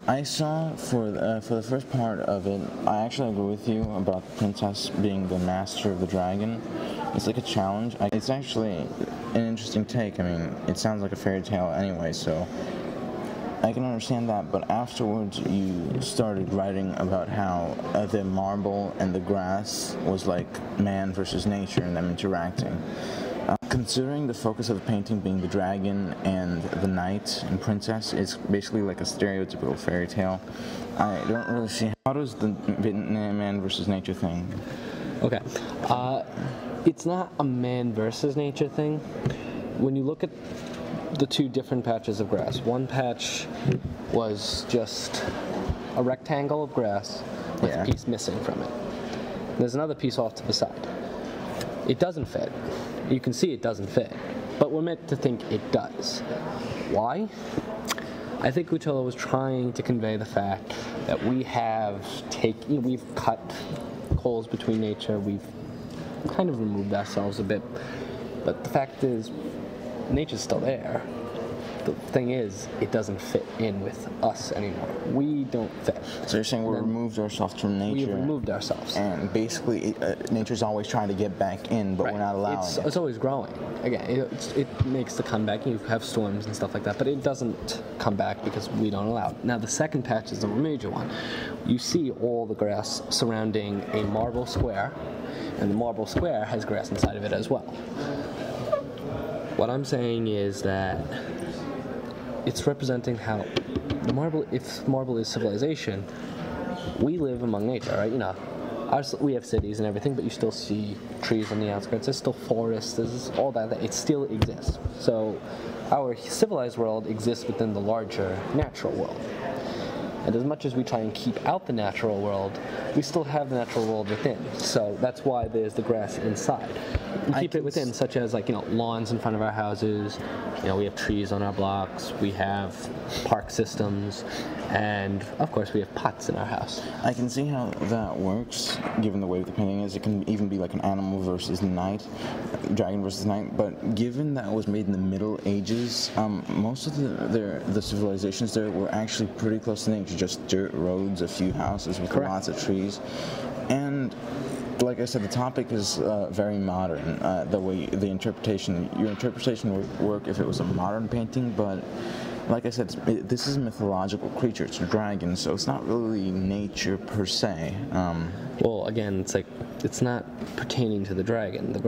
I saw for the first part of it, I actually agree with you about the princess being the master of the dragon. It's like a challenge. It's actually an interesting take. I mean, it sounds like a fairy tale anyway, so I can understand that. But afterwards, you started writing about how the marble and the grass was like man versus nature and them interacting. Considering the focus of the painting being the dragon and the knight and princess, it's basically like a stereotypical fairy tale. I don't really see how does the man versus nature thing. Okay, it's not a man versus nature thing. When you look at the two different patches of grass, one patch was just a rectangle of grass with a piece missing from it. There's another piece off to the side. It doesn't fit. You can see it doesn't fit, but we're meant to think it does. Why? I think Uchola was trying to convey the fact that we've cut holes between nature, we've kind of removed ourselves a bit, but the fact is, nature's still there. The thing is, it doesn't fit in with us anymore. We don't fit. So you're saying we removed ourselves from nature? We've removed ourselves. And basically, nature's always trying to get back in, but we're not allowing it. It's always growing. Again, it makes the comeback. You have storms and stuff like that, but it doesn't come back because we don't allow it. Now, the second patch is the major one. You see all the grass surrounding a marble square, and the marble square has grass inside of it as well. What I'm saying is that it's representing how the marble, if marble is civilization, we live among nature, right? You know, we have cities and everything, but you still see trees on the outskirts. There's still forests. There's all that. It still exists. So our civilized world exists within the larger natural world. And as much as we try and keep out the natural world, we still have the natural world within. So that's why there's the grass inside. We keep it within, such as lawns in front of our houses. We have trees on our blocks. We have park systems, and of course we have pots in our house. I can see how that works, given the way the painting is. It can even be like an animal versus knight, dragon versus knight. But given that it was made in the Middle Ages, most of the civilizations there were actually pretty close to nature. Just dirt roads, a few houses with lots of trees, and like I said, the topic is very modern. Your interpretation would work if it was a modern painting, but like I said, this is a mythological creature. It's a dragon, so it's not really nature per se. Well, again, it's not pertaining to the dragon. The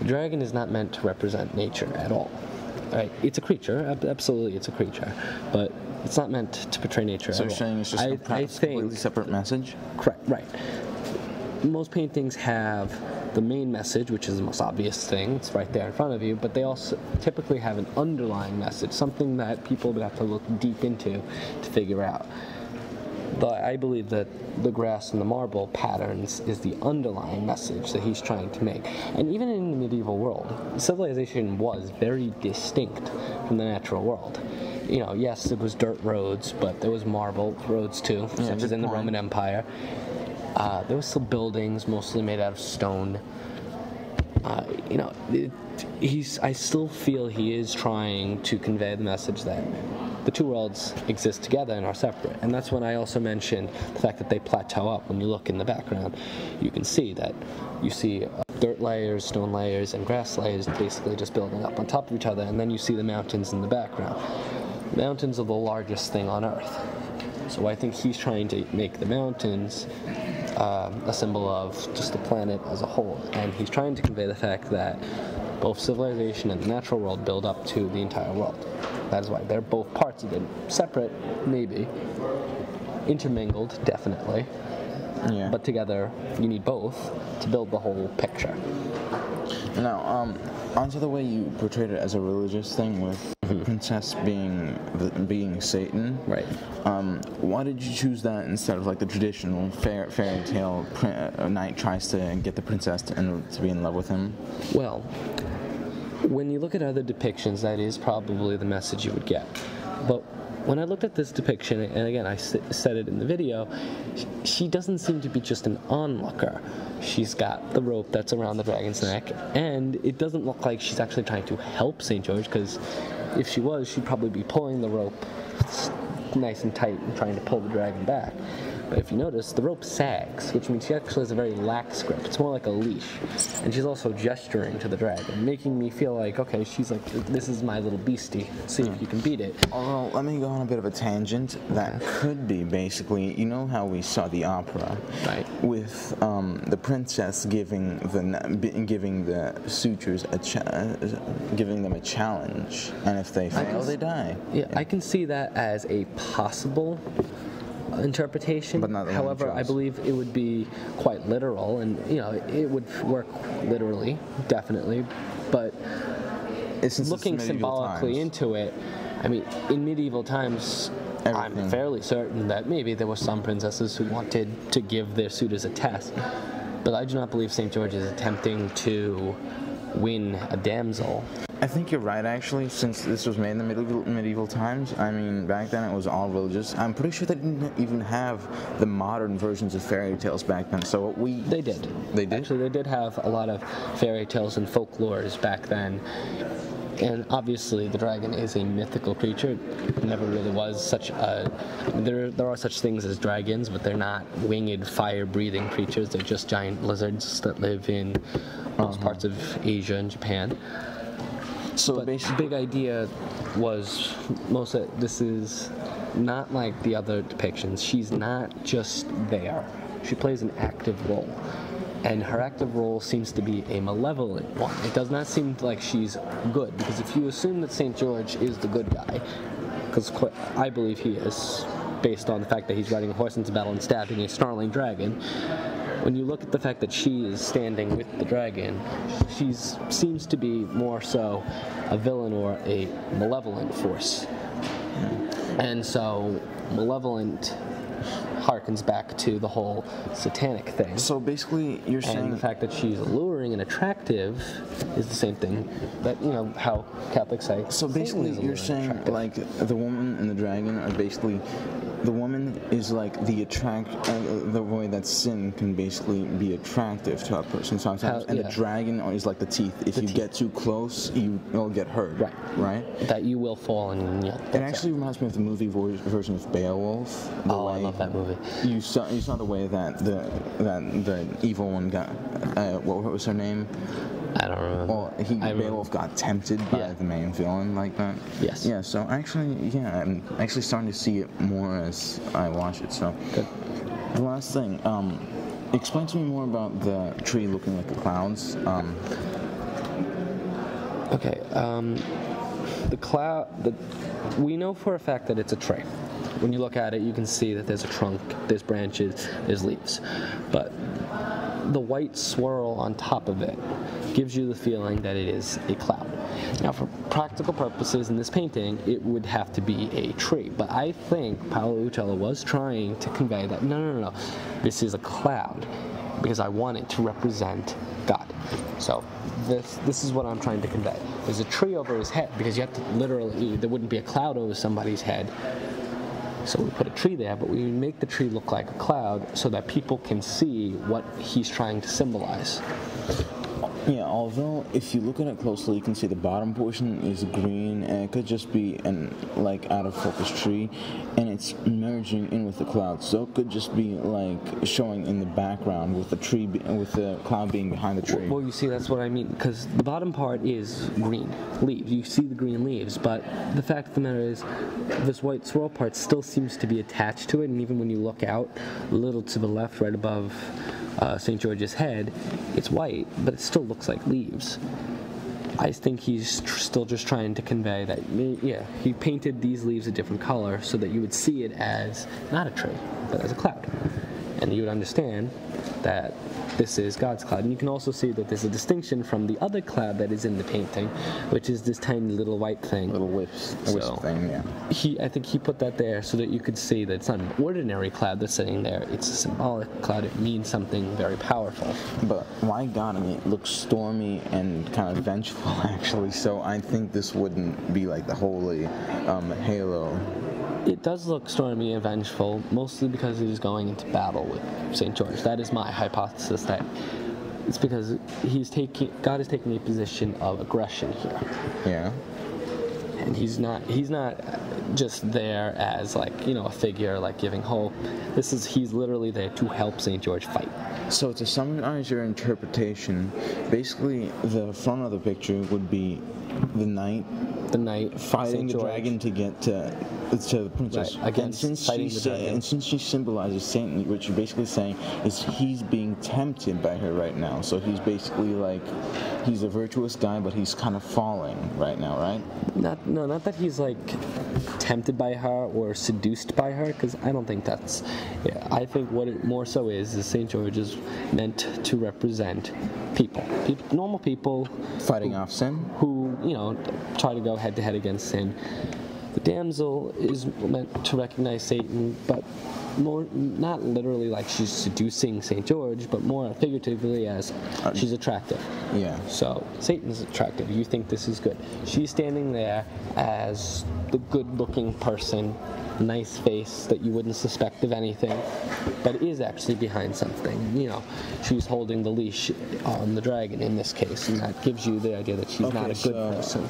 dragon is not meant to represent nature at all. Right? It's a creature, absolutely, it's a creature, but it's not meant to portray nature at all. So you're saying it's just a completely separate message? Correct, right. Most paintings have the main message, which is the most obvious thing. It's right there in front of you, but they also typically have an underlying message, something that people would have to look deep into to figure out. But I believe that the grass and the marble patterns is the underlying message that he's trying to make. And even in the medieval world, civilization was very distinct from the natural world. Yes, it was dirt roads, but there was marble roads too, such as in the Roman Empire. There were still buildings, mostly made out of stone. I still feel he is trying to convey the message that the two worlds exist together and are separate. And that's when I also mentioned the fact that they plateau up. When you look in the background, you can see that you see dirt layers, stone layers, and grass layers basically just building up on top of each other. And then you see the mountains in the background. The mountains are the largest thing on Earth. So I think he's trying to make the mountains a symbol of just the planet as a whole. And he's trying to convey the fact that both civilization and the natural world build up to the entire world. That is why they're both parts of it. Separate, maybe. Intermingled, definitely. Yeah. But together, you need both to build the whole picture. Now, onto the way you portrayed it as a religious thing with the princess being Satan. Right. Why did you choose that instead of like the traditional fairy tale knight tries to get the princess to be in love with him? Well, when you look at other depictions, that is probably the message you would get. But when I looked at this depiction, and again, I said it in the video, she doesn't seem to be just an onlooker. She's got the rope that's around the dragon's neck, and it doesn't look like she's actually trying to help St. George, because if she was, she'd probably be pulling the rope nice and tight and trying to pull the dragon back. But if you notice, the rope sags, which means she actually has a very lax grip. It's more like a leash. And she's also gesturing to the dragon, making me feel like, okay, she's like, this is my little beastie. See if you can beat it. Although, let me go on a bit of a tangent. That could be basically, you know how we saw the opera, Right. with the princess giving the suitors giving them a challenge, and if they fail, they die. Yeah, I can see that as a possible interpretation. But not the one you However, I chose. believe it would be quite literal, and it would work literally, definitely. But Since it's looking medieval symbolically times. into it, I mean, in medieval times, Everything. I'm fairly certain that maybe there were some princesses who wanted to give their suitors a test. But I do not believe St. George is attempting to win a damsel. I think you're right, actually, since this was made in the medieval times. I mean, back then it was all religious. I'm pretty sure they didn't even have the modern versions of fairy tales back then, so They did. They did? Actually, they did have a lot of fairy tales and folklores back then. And obviously, the dragon is a mythical creature. It never really was such a... There are such things as dragons, but they're not winged, fire-breathing creatures. They're just giant lizards that live in most parts of Asia and Japan. So But the basically, big idea was this is not like the other depictions. She's not just there. She plays an active role. And her active role seems to be a malevolent one. It does not seem like she's good, because if you assume that St. George is the good guy, because I believe he is, based on the fact that he's riding a horse into battle and stabbing a snarling dragon, when you look at the fact that she is standing with the dragon, she seems to be more so a villain or a malevolent force. And so, malevolent harkens back to the whole satanic thing. so basically, you're And saying the fact that she's alluring and attractive is the same thing that, how Catholics say. So Satan basically, is you're alluring and saying attractive. like the woman and the dragon are basically, the woman is like the way that sin can basically be attractive to a person sometimes, and the yeah. dragon is like the teeth. If you get too close, you'll get hurt. Right. Right. That you will fall and It actually reminds me of the movie version of Beowulf. Oh, I love that movie. You saw the way that the evil one got. What was her name? I don't remember. Well, Beowulf got tempted by the main villain like that. Yes. Yeah. So actually, I'm actually starting to see it more as I watch it. So. Good. The last thing. Explain to me more about the tree looking like the clouds. Okay. The cloud. We know for a fact that it's a tree. When you look at it, you can see that there's a trunk, there's branches, there's leaves. But the white swirl on top of it gives you the feeling that it is a cloud. Now, for practical purposes in this painting, it would have to be a tree. But I think Paolo Uccello was trying to convey that, no, this is a cloud, because I want it to represent God. So this is what I'm trying to convey. There's a tree over his head, because you have to literally, there wouldn't be a cloud over somebody's head. So we put a tree there, but we make the tree look like a cloud so that people can see what he's trying to symbolize. Yeah, although if you look at it closely, you can see the bottom portion is green, and it could just be an out of focus tree, and it's merging in with the clouds. So it could just be like showing in the background with the cloud being behind the tree. Well, you see, that's what I mean, because the bottom part is green leaves. You see the green leaves, but the fact of the matter is, this white swirl part still seems to be attached to it, and even when you look out a little to the left, right above St. George's head, it's white, but it still looks like leaves. I think he's still just trying to convey that, he painted these leaves a different color so that you would see it as not a tree, but as a cloud. And you would understand that this is God's cloud. And you can also see that there's a distinction from the other cloud that is in the painting, which is this tiny little white thing. Little wisp thing, yeah. I think he put that there so that you could see that it's not an ordinary cloud that's sitting there. It's a symbolic cloud. It means something very powerful. But why God? I mean, it looks stormy and kind of vengeful, actually. So I think this wouldn't be like the holy halo. It does look stormy and vengeful, mostly because he is going into battle with St. George. That is my hypothesis, that it's because God is taking a position of aggression here. Yeah. and he's not just there as like, you know, a figure like giving hope. He's literally there to help St. George fight. So to summarize your interpretation, basically the front of the picture would be the knight fighting the dragon to get to the princess. Right, against fighting the dragon. And since she symbolizes Satan, what you're basically saying is he's being tempted by her right now. So he's basically like, he's a virtuous guy, but he's kind of falling right now, right? Not that he's like tempted by her or seduced by her, because I don't think that's. Yeah, I think what it more so is St. George is meant to represent people, normal people Fighting off sin. who, you know, try to go head to head against sin. The damsel is meant to recognize Satan, but more not literally like she's seducing St. George, but more figuratively as she's attractive. Yeah. So Satan's attractive. You think this is good. She's standing there as the good-looking person, nice face that you wouldn't suspect of anything, but is actually behind something. You know, she's holding the leash on the dragon in this case, and that gives you the idea that she's not a good person.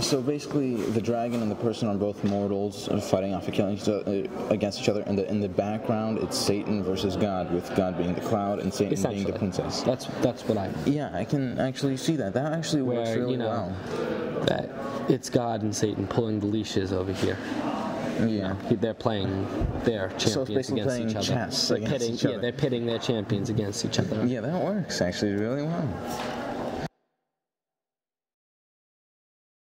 So basically, the dragon and the person are both mortals fighting off against each other. And in the background, it's Satan versus God, with God being the cloud and Satan being the princess. That's what I mean. Yeah, I can actually see that. That actually works really well. That it's God and Satan pulling the leashes over here. Yeah. They're playing their champions against each other. Chess against each other. Yeah, they're pitting their champions against each other. Yeah, that works actually really well.